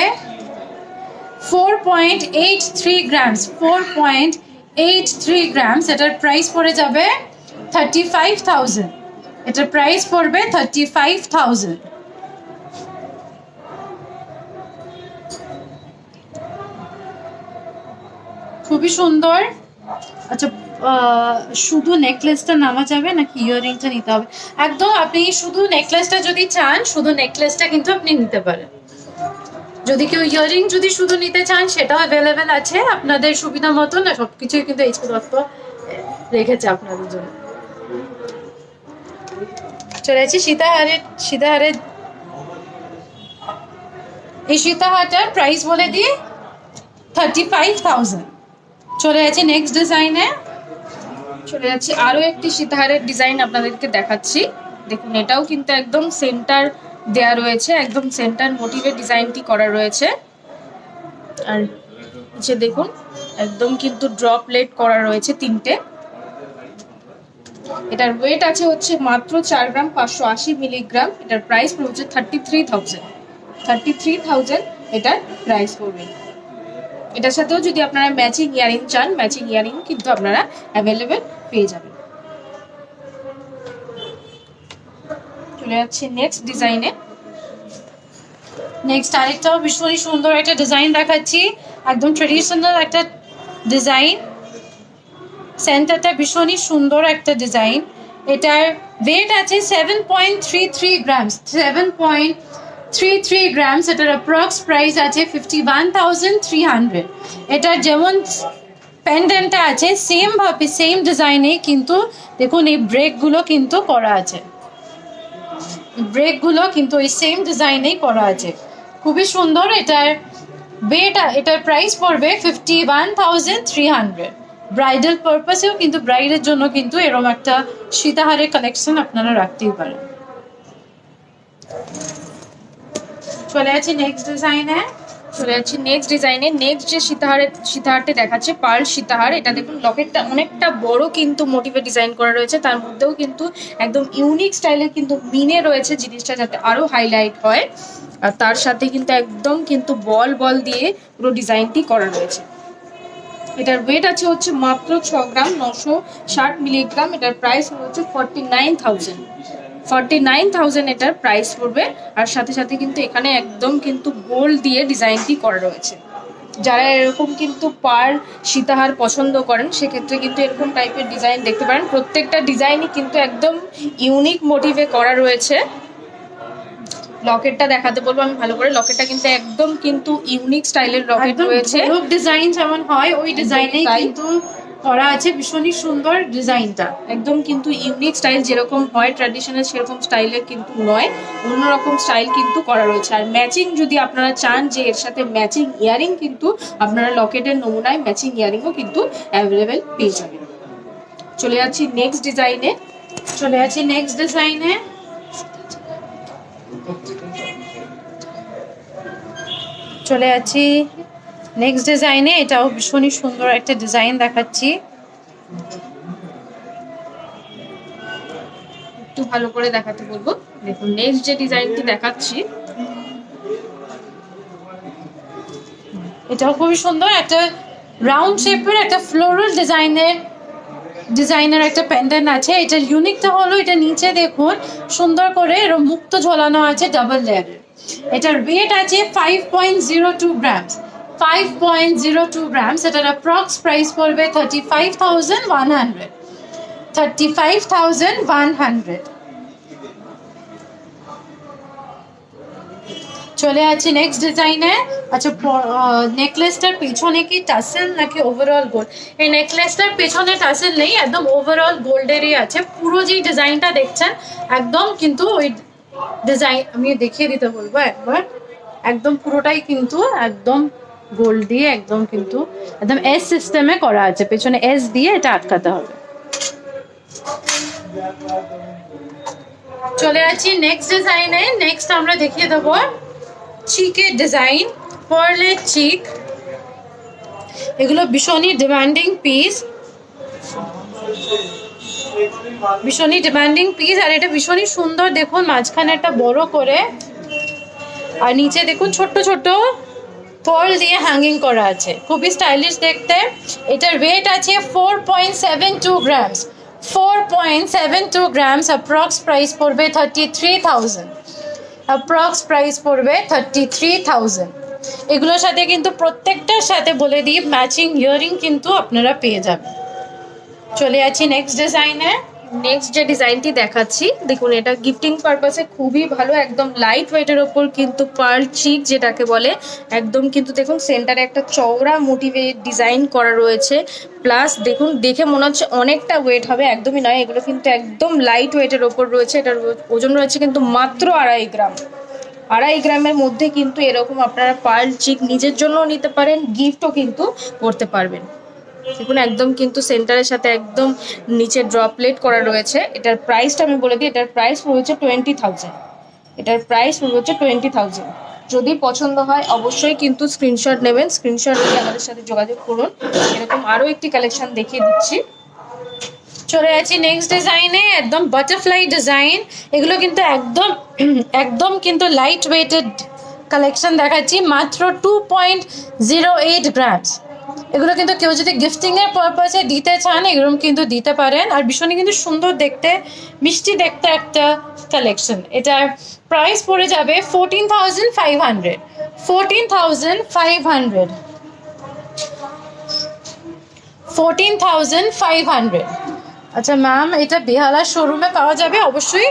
4.83 গ্রামস, 4.83 গ্রামস। এটার প্রাইস পড়ে যাবে 35,000, এটার প্রাইস পড়বে 35,000। খুবই সুন্দর। আচ্ছা, শুধু নেকলেসটা নামা যাবে নাকি ইয়াররিংটা নিতে হবে? একদম, আপনি শুধু নেকলেসটা যদি চান, শুধু নেকলেসটা কিন্তু আপনি নিতে পারেন। যদি কেউ ইয়াররিং যদি শুধু নিতে চান, সেটাও অ্যাভেলেবেল আছে আপনাদের সুবিধা মতো। না, সবকিছুই কিন্তু এইচ দত্ত রেখেছে আপনাদের জন্য। চলে যাচ্ছি সীতাহারের এই সীতাহারটার প্রাইস বলে দিই 35,000। চলে যাচ্ছি নেক্সট ডিজাইনে। চলে যাচ্ছি আরো একটি সীতাহারের ডিজাইন আপনাদেরকে দেখাচ্ছি। দেখুন, এটাও কিন্তু একদম সেন্টার দেয়া রয়েছে, একদম সেন্টার মোটিভের ডিজাইনটি করা রয়েছে। আর নিচে দেখুন একদম কিন্তু ড্রপলেট করা রয়েছে তিনটে। এটার ওয়েট আছে হচ্ছে মাত্র 4 গ্রাম 580 মিলিগ্রাম। এটার প্রাইস পড়ছে 33,000, 33,000 এটার প্রাইস পড়বে। এটার সাথেও যদি আপনারা ম্যাচিং ইয়ারিং চান, ম্যাচিং ইয়ারিং কিন্তু আপনারা অ্যাভেলেবেল পেয়ে যাবেন। চলে যাচ্ছে নেক্সট ডিজাইনে। নেক্সট আরেকটাও ভীষণই সুন্দর একটা ডিজাইন দেখাচ্ছি, একদম ট্রেডিশনাল একটা ডিজাইন। সেন্টারটা ভীষণই সুন্দর একটা ডিজাইন। এটার ওয়েট আছে 7.33 গ্রামস, 7.33 গ্রামস। এটার অ্যাপ্রক্স প্রাইস আছে 51,300। এটার যেমন পেন্ডেন্টটা আছে সেম ভাবে সেম ডিজাইনে, কিন্তু দেখুন এই ব্রেকগুলো কিন্তু করা আছে, ব্রেকগুলো কিন্তু ওই সেম ডিজাইনেই করা আছে, খুবই সুন্দর। এটার ওয়েট, এটার প্রাইস পড়বে 51,300। ব্রাইডাল পারপাসেও কিন্তু, ব্রাইডের জন্য কিন্তু এরকম একটা সীতাহারের কালেকশন আপনারা রাখতেই পারেন। চলে যাচ্ছি নেক্সট ডিজাইনে। চলে যাচ্ছি নেক্সট ডিজাইনে। নেক্সট যে সীতাহারটি দেখাচ্ছে পার্ল সীতাহার। এটা দেখুন লকেটটা অনেকটা বড় কিন্তু মোটিভে ডিজাইন করা রয়েছে, তার মধ্যেও কিন্তু একদম ইউনিক স্টাইলের কিন্তু মিনে রয়েছে জিনিসটা, যাতে আরো হাইলাইট হয়। আর তার সাথে কিন্তু একদম কিন্তু বল দিয়ে পুরো ডিজাইনটি করা রয়েছে। এটার ওয়েট আছে হচ্ছে মাত্র 6 গ্রাম 960 মিলিগ্রাম। এটার প্রাইস হচ্ছে 49,000 এটার প্রাইস পড়বে। আর সাথে সাথে কিন্তু এখানে একদম কিন্তু গোল্ড দিয়ে ডিজাইনটি করা রয়েছে। যারা এরকম কিন্তু পার সীতাহার পছন্দ করেন সেক্ষেত্রে কিন্তু এরকম টাইপের ডিজাইন দেখতে পারেন। প্রত্যেকটা ডিজাইনই কিন্তু একদম ইউনিক মোটিভে করা রয়েছে। লকেটটা দেখাতে বলবো আমি ভালো করে। লকেটটা কিন্তু একদম কিন্তু ইউনিক স্টাইলের লকেট রয়েছে। রূপ ডিজাইন যেমন হয় ওই ডিজাইনেই তাই। কিন্তু করা আছে, ভীষণই সুন্দর ডিজাইনটা। একদম কিন্তু ইউনিক স্টাইল যেরকম হয় ট্র্যাডিশনাল সেরকম স্টাইলের কিন্তু নয়, অন্যরকম স্টাইল কিন্তু করা রয়েছে। আর ম্যাচিং যদি আপনারা চান যে এর সাথে ম্যাচিং ইয়ারিং কিন্তু আপনারা লকেটের নমুনায় ম্যাচিং ইয়ারিংও কিন্তু অ্যাভেলেবেল পেয়ে যাবেন। চলে যাচ্ছি নেক্সট ডিজাইনে। চলে আছি নেক্সট ডিজাইনে। চলে আছি নেক্সট ডিজাইনে। এটাও ভীষণই সুন্দর একটা ডিজাইন দেখাচ্ছি। একটু ভালো করে দেখাতে বলবো। দেখুন নেক্সট যে ডিজাইনটি দেখাচ্ছি এটাও খুবই সুন্দর, একটা রাউন্ড শেপের একটা ফ্লোরাল ডিজাইনের একটা প্যান্ডেন্ট আছে। এটার ইউনিকটা হলো এটা নিচে দেখুন সুন্দর করে এরকম মুক্ত ঝোলানো আছে ডাবল লেয়ারের। এটার ওয়েট আছে 5.02 গ্রামস। 5.02 গ্রামস। এটার অ্যাপ্রক্স প্রাইস পড়বে 35,100। 35,100। চলে আছি নেক্সট ডিজাইনে। আচ্ছা, নেকলেসটার পেছনে কি টাসেল নাকি ওভারঅল গোল্ড? এই নেকলেসটার পেছনে টাসেল নেই, একদম ওভারঅল গোল্ডেরই আছে। পুরো যে ডিজাইনটা দেখছেন একদম কিন্তু ওই ডিজাইন আমি দেখিয়ে দিতে বলবো একবার। একদম পুরোটাই কিন্তু একদম গোল্ড দিয়ে একদম কিন্তু একদম এস সিস্টেমে করা আছে। পেছনে এস দিয়ে এটা আটকাতে হবে। চলে আছি নেক্সট ডিজাইনে। নেক্সট আমরা দেখিয়ে দেবো চিকের ডিজাইন, পার্লের চিক। এগুলো ভীষণই ডিমান্ডিং পিস, ভীষণই ডিমান্ডিং পিস। আর এটা ভীষণই সুন্দর দেখুন, মাঝখানে একটা বড় করে আর নিচে দেখুন ছোট্ট ছোট্ট পার্ল দিয়ে হ্যাঙ্গিং করা আছে, খুবই স্টাইলিশ দেখতে। এটার ওয়েট আছে 4.72 গ্রামস। 4.72 গ্রামস। অ্যাপ্রক্স প্রাইস পড়বে 33,000। অ্যাপ্রক্স প্রাইস পড়বে 33,000। এগুলোর সাথে কিন্তু প্রত্যেকটার সাথে বলে দিই ম্যাচিং ইয়ারিং কিন্তু আপনারা পেয়ে যাবেন। চলে যাচ্ছি নেক্সট ডিজাইনে। নেক্সট যে ডিজাইনটি দেখাচ্ছি দেখুন, এটা গিফটিং পারপাসে খুবই ভালো। একদম লাইট ওয়েটের ওপর কিন্তু পার্ল চিক যেটাকে বলে, একদম কিন্তু দেখুন সেন্টারে একটা চওড়া মোটিভে ডিজাইন করা রয়েছে। প্লাস দেখুন দেখে মনে হচ্ছে অনেকটা ওয়েট হবে, একদমই নয়। এগুলো কিন্তু একদম লাইট ওয়েটের ওপর রয়েছে। এটার ওজন রয়েছে কিন্তু মাত্র 2.5 গ্রাম। 2.5 গ্রামের মধ্যে কিন্তু এরকম আপনারা পার্ল চিক নিজের জন্য নিতে পারেন, গিফটও কিন্তু করতে পারবেন। দেখুন একদম কিন্তু সেন্টারের সাথে একদম নিচে ড্রপলেট করা রয়েছে। এটার প্রাইসটা আমি বলে দিই, এটার প্রাইস হচ্ছে 20,000। এটার প্রাইস হচ্ছে 20,000। যদি পছন্দ হয় অবশ্যই কিন্তু স্ক্রিনশট নেবেন, স্ক্রিনশট নিয়ে আমাদের সাথে যোগাযোগ করুন। এরকম আরও একটি কালেকশন দেখিয়ে দিচ্ছি। চলে যাচ্ছি নেক্সট ডিজাইনে, একদম বাটারফ্লাই ডিজাইন। এগুলো কিন্তু একদম একদম কিন্তু লাইট ওয়েটেড কালেকশন দেখাচ্ছি, মাত্র 2.08 গ্রামস। এগুলো কিন্তু কেউ যদি গিফটিংয়ের পারপাসে দিতে চান এরকম কিন্তু দিতে পারেন। আর ভীষণই কিন্তু সুন্দর দেখতে, মিষ্টি দেখতে একটা কালেকশন। এটার প্রাইস পড়ে যাবে 14,500। 14,500। 14,500। আচ্ছা ম্যাম, এটা বেহালা শোরুমে পাওয়া যাবে? অবশ্যই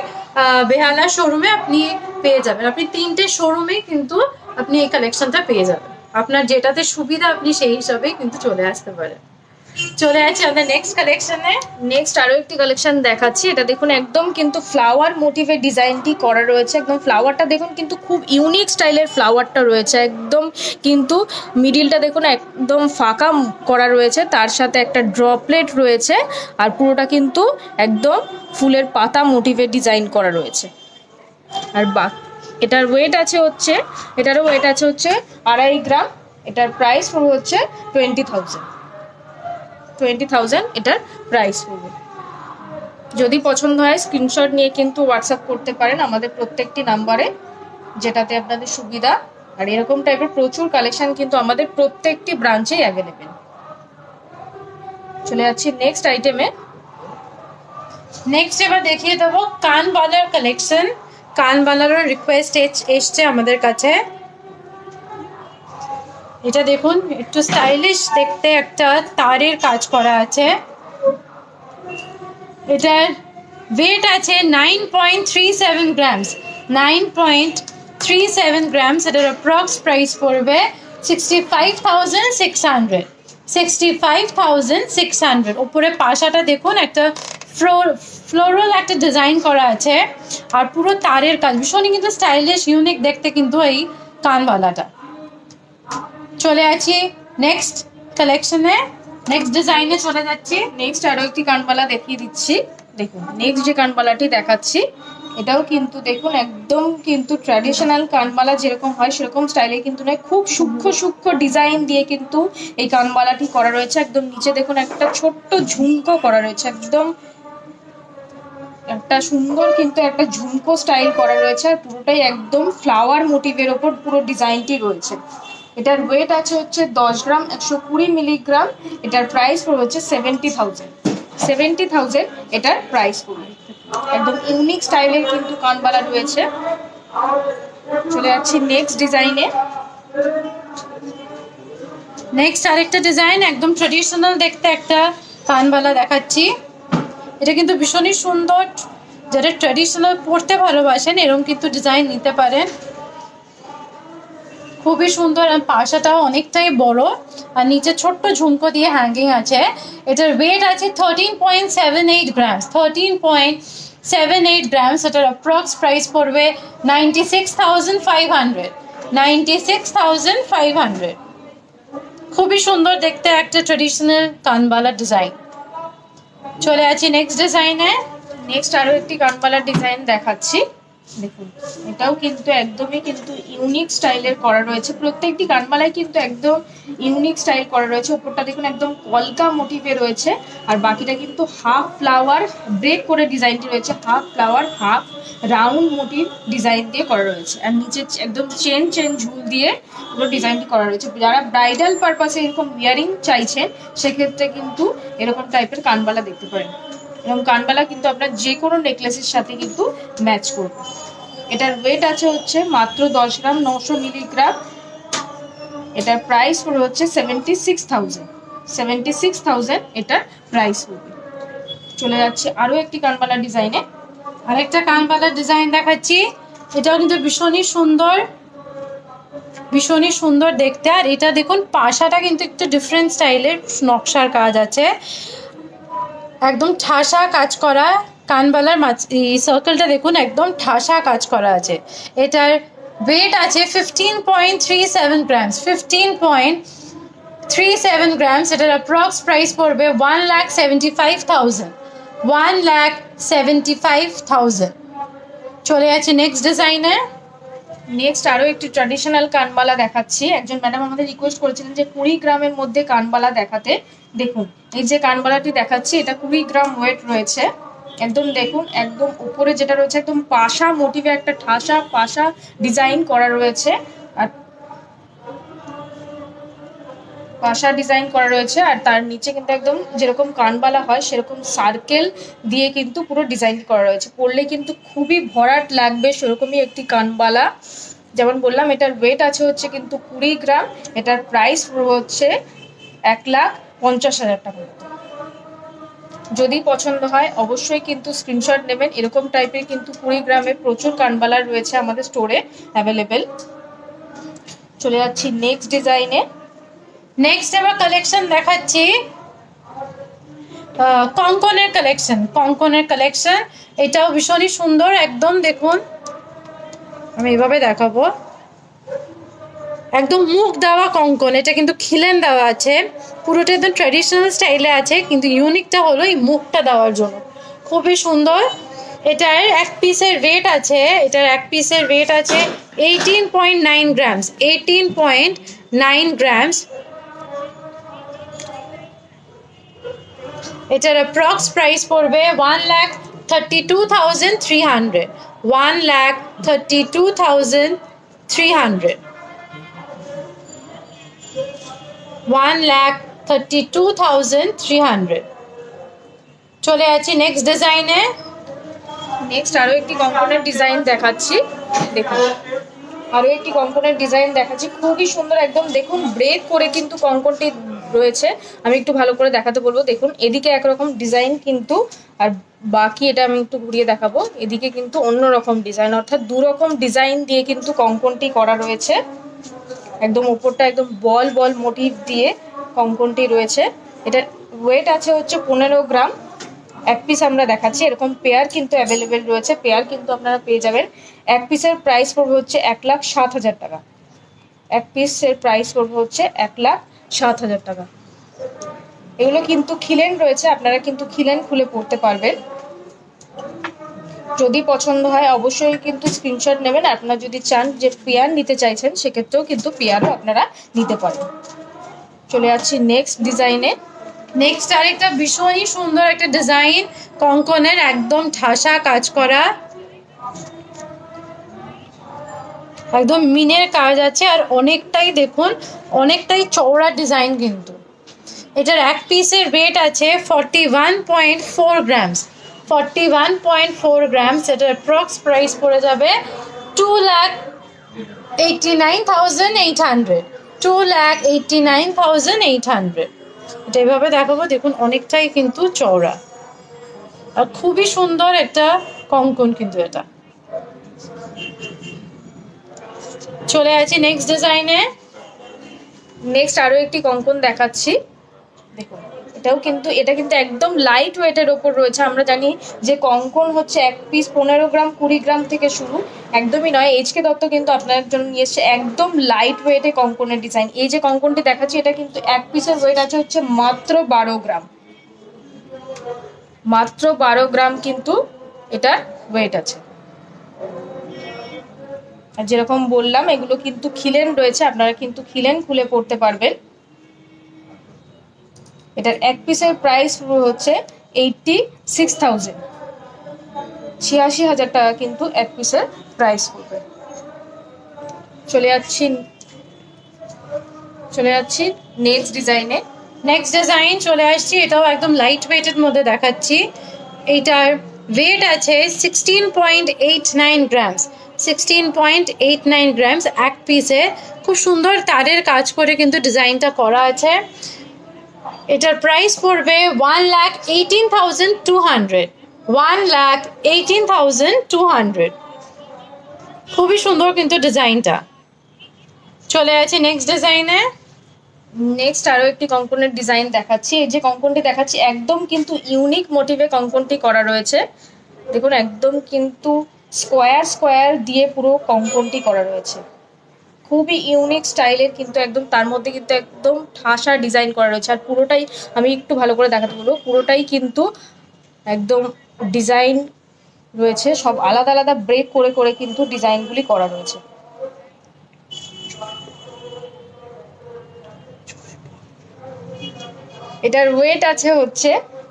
বেহালা শোরুমে আপনি পেয়ে যাবেন। আপনি 3টে শোরুমে কিন্তু আপনি এই কালেকশনটা পেয়ে যাবেন। আপনার যেটাতে সুবিধা আপনি সেই হিসাবেই কিন্তু চলে আসতে পারেন। চলে আসছি আমাদের নেক্সট কালেকশনে। নেক্সট আরও একটি কালেকশন দেখাচ্ছি। এটা দেখুন একদম কিন্তু ফ্লাওয়ার মোটিভের ডিজাইনটি করা রয়েছে। একদম ফ্লাওয়ারটা দেখুন কিন্তু খুব ইউনিক স্টাইলের ফ্লাওয়ারটা রয়েছে। একদম কিন্তু মিডিলটা দেখুন একদম ফাঁকা করা রয়েছে, তার সাথে একটা ড্রপলেট রয়েছে। আর পুরোটা কিন্তু একদম ফুলের পাতা মোটিভের ডিজাইন করা রয়েছে। আর এটার ওয়েট আছে হচ্ছে, এটারও ওয়েট আছে হচ্ছে 2.5 গ্রাম। এটার প্রাইস পুরো হচ্ছে 20,000। 20,000 এটার প্রাইস পড়বে। যদি পছন্দ হয় স্ক্রিনশট নিয়ে কিন্তু হোয়াটসঅ্যাপ করতে পারেন আমাদের প্রত্যেকটি নাম্বারে, যেটাতে আপনাদের সুবিধা। আর এরকম টাইপের প্রচুর কালেকশন কিন্তু আমাদের প্রত্যেকটি ব্রাঞ্চেই অ্যাভেলেবেল। চলে যাচ্ছি নেক্সট আইটেমে। নেক্সট এবার দেখিয়ে দেবো কানবালার কালেকশন। কানবালারও রিকোয়েস্ট এসছে আমাদের কাছে। এটা দেখুন, একটু স্টাইলিশ দেখতে একটা তারের কাজ করা আছে। এটার ওয়েট আছে 9.37 গ্রামস। 9.37 গ্রামস। এটার অ্যাপ্রক্স প্রাইস পড়বে 65,600। 65,600। উপরে পাশাটা দেখুন, একটা ফ্লোরাল একটা ডিজাইন করা আছে আর পুরো তারের কাজ, ভীষণই কিন্তু স্টাইলিশ ইউনিক দেখতে কিন্তু এই কানবালাটা। চলে আছি নেক্সট কালেকশনে, নেক্সট ডিজাইনে চলে যাচ্ছি। নেক্সট আরো একটি কানবালা দেখিয়ে দিচ্ছি। দেখুন নেক্সট যে কানবালাটি দেখাচ্ছি, এটাও কিন্তু দেখুন একদম কিন্তু ট্র্যাডিশনাল কানবালা যেরকম হয় সেরকম স্টাইলে কিন্তু নয়, খুব সূক্ষ্ম সূক্ষ্ম ডিজাইন দিয়ে কিন্তু এই কানবালাটি করা রয়েছে। একদম নিচে দেখুন একটা ছোট্ট ঝুমকো করা রয়েছে, একদম একটা সুন্দর কিন্তু একটা ঝুমকো স্টাইল করা রয়েছে আর পুরোটাই একদম ফ্লাওয়ার মোটিভের ওপর পুরো ডিজাইনটি রয়েছে। এটার ওয়েট আছে হচ্ছে 10 গ্রাম 120 মিলিগ্রাম। এটার প্রাইস পড়বে হচ্ছে 70,000। 70,000 এটার প্রাইস পড়বে। একদম ইউনিক স্টাইলের কিন্তু কানবালা রয়েছে। চলে যাচ্ছি নেক্সট ডিজাইনে। নেক্সট আরেকটা ডিজাইন, একদম ট্রেডিশনাল দেখতে একটা কানবালা দেখাচ্ছি। এটা কিন্তু ভীষণই সুন্দর, যারা ট্রেডিশনাল পরতে ভালোবাসেন এরকম কিন্তু ডিজাইন নিতে পারেন। খুবই সুন্দর, আর পাশাটাও অনেকটাই বড় আর নিচে ছোট্ট ঝুমকো দিয়ে হ্যাঙ্গিং আছে। এটার ওয়েট আছে 13.78 গ্রামস। 13.78 গ্রামস। এটার অ্যাপ্রক্স প্রাইস পড়বে 96,500। 96,500। খুবই সুন্দর দেখতে একটা ট্রেডিশনাল কানবালা ডিজাইন। চলে আছি নেক্সট ডিজাইনে। নেক্সট আরো একটি কানবালার ডিজাইন দেখাচ্ছি। দেখুন এটাও কিন্তু একদমই কিন্তু ইউনিক স্টাইলের করা রয়েছে। প্রত্যেকটি কানবালায় কিন্তু একদম ইউনিক স্টাইল করা রয়েছে। উপরটা দেখুন একদম কলকা মোটিভে রয়েছে আর বাকিটা কিন্তু হাফ ফ্লাওয়ার ব্রেক করে ডিজাইনটি রয়েছে। Half flower half round motif design দিয়ে করা রয়েছে আর নিচে একদম চেন ঝুল দিয়ে পুরো ডিজাইনটি করা রয়েছে। যারা ব্রাইডাল পারপাসে এরকম ইয়ারিং চাইছেন সেক্ষেত্রে কিন্তু এরকম টাইপের কানবালা দেখতে পারেন। এবং কানবালা কিন্তু আপনার যে কোনো নেকলেসের সাথে কিন্তু ম্যাচ করবে। এটার ওয়েট আছে হচ্ছে মাত্র 10 গ্রাম 900 মিলিগ্রাম। এটার প্রাইস পড়বে হচ্ছে 76,000। 76,000 এটার প্রাইস পড়বে। চলে যাচ্ছে আরো একটি কানবালা ডিজাইনে। আরেকটা কানবালার ডিজাইন দেখাচ্ছি। এটাও কিন্তু ভীষণই সুন্দর, ভীষণই সুন্দর দেখতে। আর এটা দেখুন পাশাটা কিন্তু একটু ডিফারেন্ট স্টাইলের নকশার কাজ আছে, একদম ঠাসা কাজ করা। কানবালার এই সার্কেলটা দেখুন একদম ঠাসা কাজ করা আছে। এটার ওয়েট আছে 15.37 গ্রামস। 15.37 গ্রামস। এটার অ্যাপ্রক্স প্রাইস পড়বে 1,75,000। 1,75,000। চলে আছে নেক্সট ডিজাইনে। নেক্সট আরো একটি ট্র্যাডিশনাল কানবালা দেখাচ্ছি। একজন ম্যাডাম আমাদের রিকোয়েস্ট করেছিলেন যে 20 গ্রামের মধ্যে কানবালা দেখাতে। দেখুন এই যে কানবালাটি দেখাচ্ছি এটা 20 গ্রাম ওয়েট রয়েছে। একদম দেখুন একদম উপরে যেটা রয়েছে একদম পাশা মোটিভে একটা ঠাসা পাশা ডিজাইন করা রয়েছে আর পাশা ডিজাইন করা রয়েছে আর তার নিচে কিন্তু একদম যেরকম কানবালা হয় সেরকম সার্কেল দিয়ে কিন্তু পুরো ডিজাইন করা রয়েছে। পরলে কিন্তু খুবই ভরাট লাগবে সেরকমই একটি কানবালা। যেমন বললাম এটার ওয়েট আছে হচ্ছে কিন্তু 20 গ্রাম। এটার প্রাইস হচ্ছে 1,50,000 টাকা। যদি পছন্দ হয় অবশ্যই কিন্তু স্ক্রিনশট নেবেন। এরকম টাইপের কিন্তু 20 গ্রামে প্রচুর কানবালা রয়েছে আমাদের স্টোরে অ্যাভেলেবেল। চলে যাচ্ছি নেক্সট ডিজাইনে। নেক্সট এবার কালেকশন দেখাচ্ছি কঙ্কনের কালেকশন। কঙ্কনের কালেকশন এটাও ভীষণই সুন্দর। একদম দেখুন আমি এভাবে দেখাবো, একদম মুখ দেওয়া কঙ্কন। এটা কিন্তু খিলেন দেওয়া আছে, পুরোটা একদম ট্র্যাডিশনাল স্টাইলে আছে, কিন্তু ইউনিকটা হলো এই মুখটা দেওয়ার জন্য। খুবই সুন্দর। এটার এক পিসের ওয়েট আছে, 18.9 গ্রামস। 18.9 গ্রামস। এটার অ্যাপ্রক্স প্রাইস পড়বে 1,32,300। 1,32,300। 32,300। চলে যাচ্ছি নেক্সট ডিজাইনে। নেক্সট আরো একটি কঙ্কনের ডিজাইন দেখাচ্ছি, দেখুন আরো একটি কঙ্কনের ডিজাইন দেখাচ্ছি, খুবই সুন্দর একদম। দেখুন ব্রেক করে কিন্তু কঙ্কনটি রয়েছে, আমি একটু ভালো করে দেখাতে বলবো। দেখুন এদিকে একরকম ডিজাইন কিন্তু, আর বাকি এটা আমি একটু ঘুরিয়ে দেখাবো, এদিকে কিন্তু অন্য রকম ডিজাইন, অর্থাৎ দু রকম ডিজাইন দিয়ে কিন্তু কঙ্কনটি করা রয়েছে। একদম ওপরটা একদম বল বল মোটিভ দিয়ে কঙ্কনটি রয়েছে। এটার ওয়েট আছে হচ্ছে 15 গ্রাম। এক পিস আমরা দেখাচ্ছি, এরকম পেয়ার কিন্তু অ্যাভেলেবেল রয়েছে, পেয়ার কিন্তু আপনারা পেয়ে যাবেন। এক পিসের প্রাইস পড়বে হচ্ছে 1,07,000 টাকা। এক পিসের প্রাইস পড়বে হচ্ছে 1,07,000 টাকা। এগুলো কিন্তু খিলেন রয়েছে, আপনারা কিন্তু খিলেন খুলে পড়তে পারবেন। যদি পছন্দ হয় অবশ্যই কিন্তু স্ক্রিনশট নেবেন। আপনারা যদি চান যে পেয়ার নিতে চাইছেন সেক্ষেত্রেও কিন্তু পেয়ারও আপনারা নিতে পারেন। চলে যাচ্ছি নেক্সট ডিজাইনে। নেক্সট আরেকটা ভীষণই সুন্দর একটা ডিজাইন, কঙ্কনের একদম ঠাসা কাজ করা, একদম মিনের কাজ আছে, আর অনেকটাই দেখুন অনেকটাই চওড়া ডিজাইন কিন্তু। এটার এক পিসের ওয়েট আছে 41.4 গ্রামস। 41.4 গ্রামস। এটার অ্যাপ্রক্স প্রাইস পড়ে যাবে 2,89,800। 2,89,800। এটা এভাবে দেখাবো, দেখুন অনেকটাই কিন্তু চওড়া আর খুবই সুন্দর একটা কঙ্কন কিন্তু এটা। চলে আছি নেক্সট ডিজাইনে। নেক্সট আরো একটি কঙ্কন দেখাচ্ছি, দেখুন এটা কিন্তু একদম লাইট ওয়েটের ওপর রয়েছে। আমরা জানি যে কঙ্কন হচ্ছে এক পিস 15 গ্রাম 20 গ্রাম থেকে শুরু, একদমই নয়। এইচকে দত্ত কিন্তু আপনাদের জন্য নিয়ে এসছে একদম লাইট ওয়েটে কঙ্কনের ডিজাইন। এই যে কঙ্কনটি দেখাচ্ছি এটা কিন্তু এক পিসের ওয়েট আছে হচ্ছে মাত্র 12 গ্রাম। মাত্র 12 গ্রাম কিন্তু এটার ওয়েট আছে। আর যেরকম বললাম এগুলো কিন্তু খিলেন রয়েছে, আপনারা কিন্তু খিলেন খুলে পড়তে পারবেন। এটার এক পিসের প্রাইস হচ্ছে 86,000। 86,000 টাকা কিন্তু এক পিসের প্রাইস পড়বে। চলে যাচ্ছি নেক্সট ডিজাইনে। নেক্সট ডিজাইন চলে আসছি, এটাও একদম লাইট ওয়েটের মধ্যে দেখাচ্ছি। এইটার ওয়েট আছে 16.89 গ্রামস। 16.89 গ্রামস এক পিসে। খুব সুন্দর তারের কাজ করে কিন্তু ডিজাইনটা করা আছে। এটার প্রাইস পড়বে 1,18,200। 1,18,200। খুবই সুন্দর কিন্তু ডিজাইনটা। চলে আছে নেক্সট ডিজাইনে। নেক্সট আরো একটি কঙ্কনের ডিজাইন দেখাচ্ছি। এই যে কঙ্কনটি দেখাচ্ছি একদম কিন্তু ইউনিক মোটিভে কঙ্কনটি করা রয়েছে। দেখুন একদম কিন্তু স্কোয়ার দিয়ে পুরো কঙ্কনটি করা রয়েছে, খুবই ইউনিক স্টাইলের কিন্তু একদম। তার মধ্যে কিন্তু একদম ঠাসা ডিজাইন করা রয়েছে, আর পুরোটাই আমি একটু ভালো করে দেখাতে বলবো, পুরোটাই কিন্তু একদম ডিজাইন রয়েছে, সব আলাদা আলাদা ব্রেক করে করে কিন্তু ডিজাইনগুলি করা রয়েছে। এটার ওয়েট আছে হচ্ছে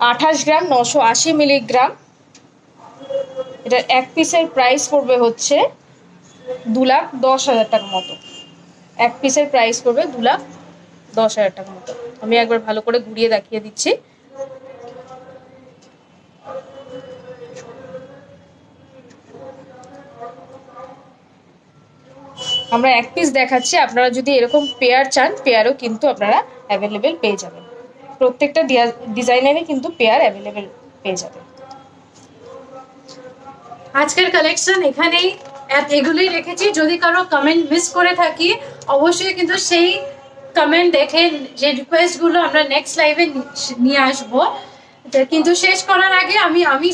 28 গ্রাম 980 মিলিগ্রাম। এটার এক পিসের প্রাইস পড়বে হচ্ছে 2,10,000 টাকার মতো। এক পিসের প্রাইস পড়বে 2,10,000 টাকার মতো। আমি একবার ভালো করে ঘুরিয়ে দেখিয়ে দিচ্ছি। আমরা এক পিস দেখাচ্ছি, আপনারা যদি এরকম পেয়ার চান পেয়ারও কিন্তু আপনারা অ্যাভেলেবেল পেয়ে যাবেন। প্রত্যেকটা ডিজাইনেরই কিন্তু পেয়ার অ্যাভেলেবেল পেয়ে যাবেন। আজকের কালেকশন এখানেই, এগুলোই রেখেছি। যদি কারো কমেন্ট মিস করে থাকি অবশ্যই কিন্তু সেই কমেন্ট দেখে যে রিকোয়েস্টগুলো আমরা নেক্সট লাইভে নিয়ে আসবো। কিন্তু শেষ করার আগে আমি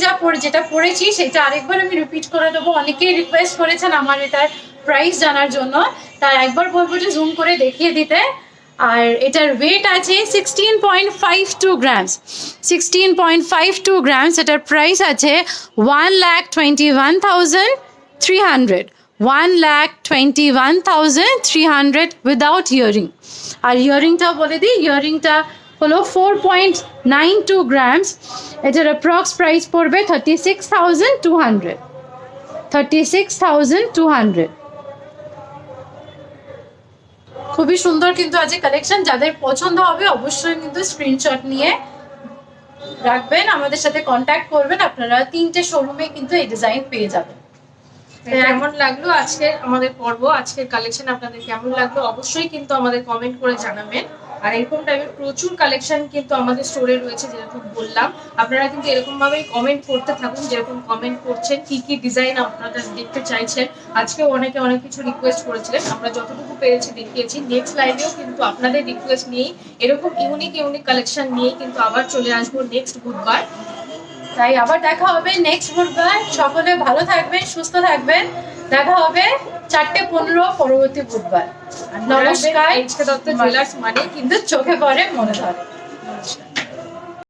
যেটা পড়েছি সেটা আরেকবার আমি রিপিট করে দেবো। অনেকেই রিকোয়েস্ট করেছেন আমার এটার প্রাইস জানার জন্য, তাই একবার বলবো যে জুম করে দেখিয়ে দিতে। আর এটার ওয়েট আছে 16.52 গ্রামস। 16.52 গ্রামস। এটার প্রাইস আছে 1,21,300। 1,21,300 উইদাউট ইয়ারিং। আর ইয়ারিংটাও বলে দিই, ইয়ারিংটা হলো 4.92 গ্রামস। এটার অ্যাপ্রক্স প্রাইস পড়বে 36,200। 36,200। খুবই সুন্দর কিন্তু আছে কালেকশন, যাদের পছন্দ হবে অবশ্যই কিন্তু স্ক্রিনশট নিয়ে রাখবেন, আমাদের সাথে কন্ট্যাক্ট করবেন, আপনারা 3টে শোরুমে কিন্তু এই ডিজাইন পেয়ে যাবেন। কেমন লাগলো আজকের আমাদের পর্ব, আজকের কালেকশন আপনাদের কেমন লাগলো অবশ্যই কিন্তু আমাদের কমেন্ট করে জানাবেন। আর এরকম টাইপের প্রচুর কালেকশন কিন্তু আমাদের স্টোরে রয়েছে, যেরকম বললাম আপনারা কিন্তু এরকম ভাবেই কমেন্ট করতে থাকুন, যেরকম কমেন্ট করছেন কি কি ডিজাইন আপনারা দেখতে চাইছেন। আজকেও অনেকে অনেক কিছু রিকোয়েস্ট করেছিলেন, আমরা যতটুকু পেরেছি দেখিয়েছি। নেক্সট লাইভেও কিন্তু আপনাদের রিকোয়েস্ট নিয়েই এরকম ইউনিক ইউনিক কালেকশন নিয়ে কিন্তু আবার চলে আসবো নেক্সট বুধবার। তাই আবার দেখা হবে নেক্সট বুধবার। সকলে ভালো থাকবেন, সুস্থ থাকবেন, দেখা হবে 4:15 পরবর্তী বুধবার। নমস্কার। এইচকে দত্ত জুয়েলার্স মানে কিন্তু চোখে পড়ে মনে ধরে।